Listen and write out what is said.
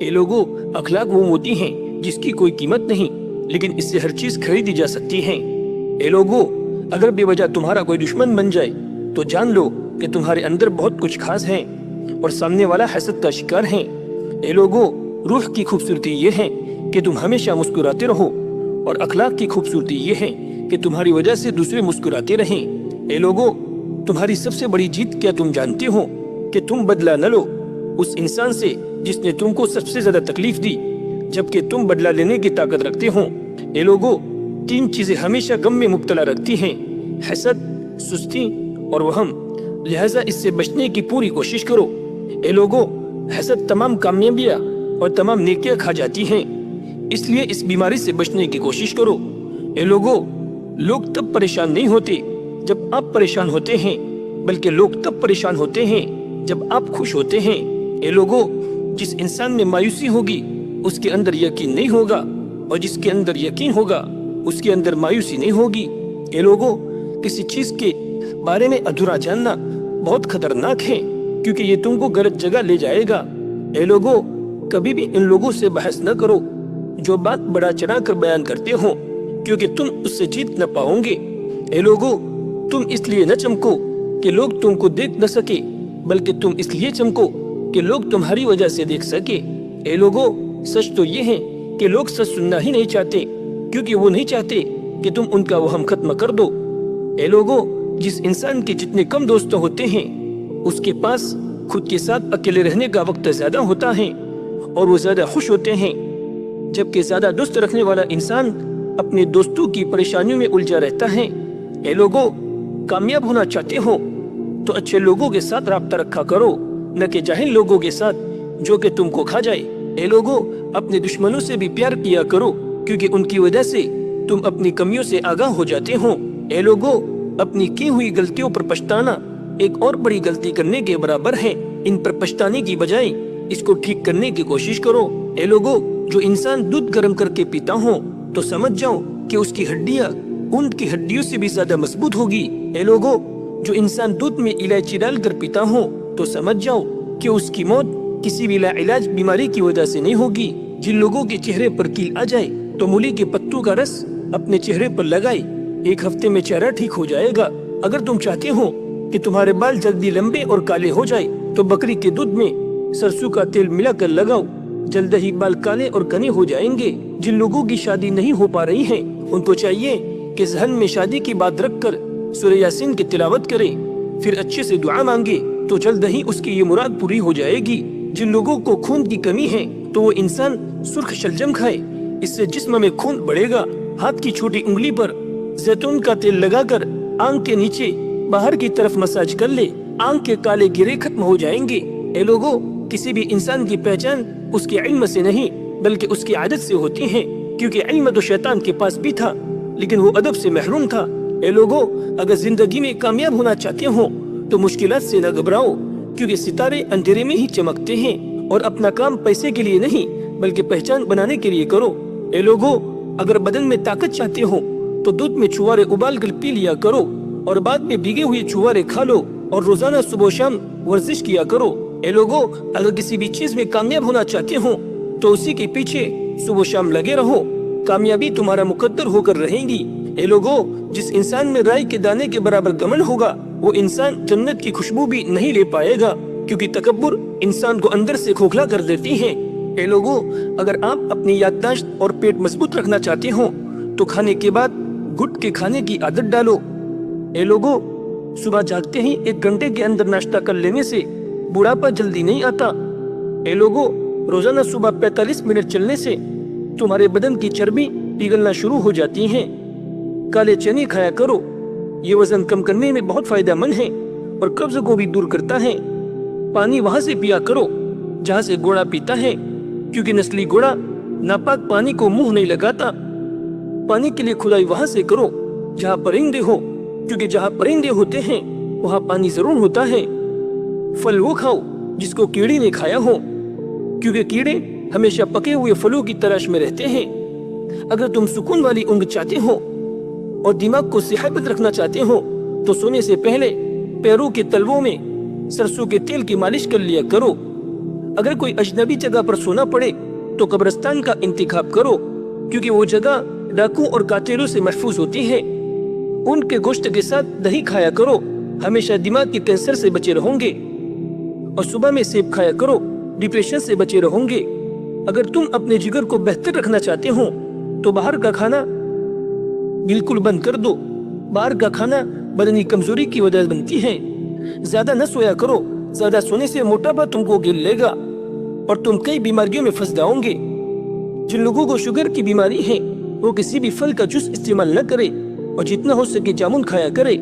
اے لوگو، اخلاق وہ موتی ہیں جس کی کوئی قیمت نہیں، لیکن اس سے ہر چیز خریدی جا سکتی ہے۔ اے لوگو، اگر بے وجہ تمہارا کوئی دشمن بن جائے تو جان لو کہ تمہارے اندر بہت کچھ خاص ہے اور سامنے والا حسد کا شکار ہے۔ اے لوگو، روح کی خوبصورتی یہ ہے کہ تم ہمیشہ مسکراتے رہو، اور اخلاق کی خوبصورتی یہ ہے کہ تمہاری وجہ سے دوسرے مسکراتے رہیں۔ اے لوگو، تمہاری سب سے بڑی جیت کیا تم جانتے ہو؟ کہ تم بدلہ نہ لو اس انسان سے جس نے تم کو سب سے زیادہ تکلیف دی، جبکہ تم بدلہ لینے کی طاقت رکھتے ہو۔ اے لوگو، 3 چیزیں ہمیشہ غم میں مبتلا رکھتی ہیں: حسد، سستی اور وہم، لہذا اس سے بچنے کی پوری کوشش کرو۔ اے لوگو، حسد تمام کامیابیاں اور تمام نیکیاں کھا جاتی ہیں، اس لیے اس بیماری سے بچنے کی کوشش کرو۔ اے لوگو، لوگ تب پریشان نہیں ہوتے جب آپ پریشان ہوتے ہیں، بلکہ لوگ تب پریشان ہوتے ہیں جب آپ خوش ہوتے ہیں۔ اے لوگو، جس انسان میں مایوسی ہوگی اس کے اندر یقین نہیں ہوگا، اور جس کے اندر یقین ہوگا اس کے اندر مایوسی نہیں ہوگی۔ اے لوگو، کسی چیز کے بارے میں ادھورا جاننا بہت خطرناک ہے، کیونکہ یہ تم کو غلط جگہ لے جائے گا۔ اے لوگو، کبھی بھی ان لوگوں سے بحث نہ کرو جو بات بڑا چڑھا کر بیان کرتے ہو، کیونکہ تم اس سے جیت نہ پاؤ گے۔ اے لوگو، تم اس لیے نہ چمکو کہ لوگ تم کو دیکھ نہ سکے، بلکہ تم اس لیے چمکو کہ لوگ تمہاری وجہ سے دیکھ سکے۔ اے لوگو، سچ تو یہ ہے کہ لوگ سچ سننا ہی نہیں چاہتے، کیونکہ وہ نہیں چاہتے کہ تم ان کا وہم ختم کر دو۔ اے لوگو، جس انسان کے جتنے کم دوست ہوتے ہیں اس کے پاس خود کے ساتھ اکیلے رہنے کا وقت زیادہ ہوتا ہے اور وہ زیادہ خوش ہوتے ہیں، جبکہ زیادہ دوست رکھنے والا انسان اپنے دوستوں کی پریشانیوں میں الجھا رہتا ہے۔ اے لوگو، کامیاب ہونا چاہتے ہو تو اچھے لوگوں کے ساتھ رابطہ رکھا کرو، نہ کہ جاہل لوگوں کے ساتھ جو کہ تم کو کھا جائے۔ اے لوگو، اپنے دشمنوں سے بھی پیار کیا کرو، کیونکہ ان کی وجہ سے تم اپنی کمیوں سے آگاہ ہو جاتے ہو۔ اے لوگو، اپنی کی ہوئی غلطیوں پر پچھتانا ایک اور بڑی غلطی کرنے کے برابر ہے۔ ان پر پچھتانے کی بجائے اس کو ٹھیک کرنے کی کوشش کرو۔ اے لوگو، جو انسان دودھ گرم کر کے پیتا ہو تو سمجھ جاؤ کہ اس کی ہڈیاں اونٹ کی ہڈیوں سے بھی زیادہ مضبوط ہوگی۔ اے لوگو، جو انسان دودھ میں الائچی ڈال کر پیتا ہو تو سمجھ جاؤ کہ اس کی موت کسی بھی لا علاج بیماری کی وجہ سے نہیں ہوگی۔ جن لوگوں کے چہرے پر کیل آ جائے تو مولی کے پتوں کا رس اپنے چہرے پر لگائے، 1 ہفتے میں چہرہ ٹھیک ہو جائے گا۔ اگر تم چاہتے ہو کہ تمہارے بال جلدی لمبے اور کالے ہو جائے تو بکری کے دودھ میں سرسوں کا تیل ملا کر لگاؤ، جلد ہی بال کالے اور گھنے ہو جائیں گے۔ جن لوگوں کی شادی نہیں ہو پا رہی ہے ان کو چاہیے کہ ذہن میں شادی کی بات رکھ کر سورہ یاسین کی تلاوت کرے، پھر اچھے سے دعا مانگے تو جلد ہی اس کی یہ مراد پوری ہو جائے گی۔ جن لوگوں کو خون کی کمی ہے تو وہ انسان سرخ شلجم کھائے، اس سے جسم میں خون بڑھے گا۔ ہاتھ کی چھوٹی انگلی پر زیتون کا تیل لگا کر آنکھ کے نیچے باہر کی طرف مساج کر لے، آنکھ کے کالے گرے ختم ہو جائیں گے۔ اے لوگو، کسی بھی انسان کی پہچان اس کے علم سے نہیں بلکہ اس کی عادت سے ہوتی ہے، کیونکہ علم تو شیطان کے پاس بھی تھا لیکن وہ ادب سے محروم تھا۔ اے لوگو، اگر زندگی میں کامیاب ہونا چاہتے ہو تو مشکلات سے نہ گھبراؤ، کیونکہ ستارے اندھیرے میں ہی چمکتے ہیں، اور اپنا کام پیسے کے لیے نہیں بلکہ پہچان بنانے کے لیے کرو۔ اے لوگو، اگر بدن میں طاقت چاہتے ہو تو دودھ میں چھوارے ابال کر پی لیا کرو، اور بعد میں بھیگے ہوئے چھوارے کھا لو، اور روزانہ صبح و شام ورزش کیا کرو۔ اے لوگو، اگر کسی بھی چیز میں کامیاب ہونا چاہتے ہو تو اسی کے پیچھے صبح و شام لگے رہو، کامیابی تمہارا مقدر ہو کر رہے گی۔ اے لوگو، جس انسان میں رائی کے دانے کے برابر گمن ہوگا وہ انسان جنت کی خوشبو بھی نہیں لے پائے گا، کیونکہ تکبر انسان کو اندر سے کھوکھلا کر دیتی ہے۔ اے لوگو، اگر آپ اپنی یادداشت اور پیٹ مضبوط رکھنا چاہتے ہو تو کھانے کے بعد گھٹ کے کھانے کی عادت ڈالو۔ اے لوگو، صبح جاگتے ہی 1 گھنٹے کے اندر ناشتہ کر لینے سے بڑھاپا جلدی نہیں آتا۔ اے لوگو، روزانہ صبح 45 منٹ چلنے سے تمہارے بدن کی چربی پگھلنا شروع ہو جاتی ہے۔ کالے چنے کھایا کرو، یہ وزن کم کرنے میں بہت فائدہ مند ہے اور قبض کو بھی دور کرتا ہے۔ پانی وہاں سے پیا کرو جہاں سے گھوڑا پیتا ہے، کیونکہ نسلی گھوڑا ناپاک پانی کو منہ نہیں لگاتا۔ پانی کے لیے کھدائی وہاں سے کرو جہاں پرندے ہو، کیونکہ جہاں پرندے ہوتے ہیں وہاں پانی ضرور ہوتا ہے۔ پھل وہ کھاؤ جس کو کیڑے نے کھایا ہو، کیونکہ کیڑے ہمیشہ پکے ہوئے پھلوں کی تلاش میں رہتے ہیں۔ اگر تم سکون والی اونگ چاہتے ہو اور دماغ کو صحت مند رکھنا چاہتے ہو تو سونے سے پہلے پیروں کے تلووں میں سرسوں کے تیل کی مالش کر لیا کرو۔ اگر کوئی اجنبی جگہ پر سونا پڑے تو قبرستان کا انتخاب کرو، کیونکہ وہ جگہ ڈاکو اور قاتلوں سے محفوظ ہوتی ہے۔ ان کے گوشت کے ساتھ دہی کھایا کرو، ہمیشہ دماغ کے کینسر سے بچے رہوں گے۔ اور صبح میں سیب کھایا کرو، ڈپریشن سے بچے رہوں گے۔ اگر تم اپنے جگر کو بہتر رکھنا چاہتے ہو تو باہر کا کھانا بالکل بند کر دو۔ باہر کا کھانا بدنی کمزوری کی وجہ بنتی ہے۔ زیادہ نہ سویا کرو، زیادہ سونے سے موٹاپا تم کو گھیر لے گا اور تم کئی بیماریوں میں پھنس جاؤ گے۔ جن لوگوں کو شوگر کی بیماری ہے وہ کسی بھی پھل کا جوس استعمال نہ کرے اور جتنا ہو سکے جامن کھایا کرے۔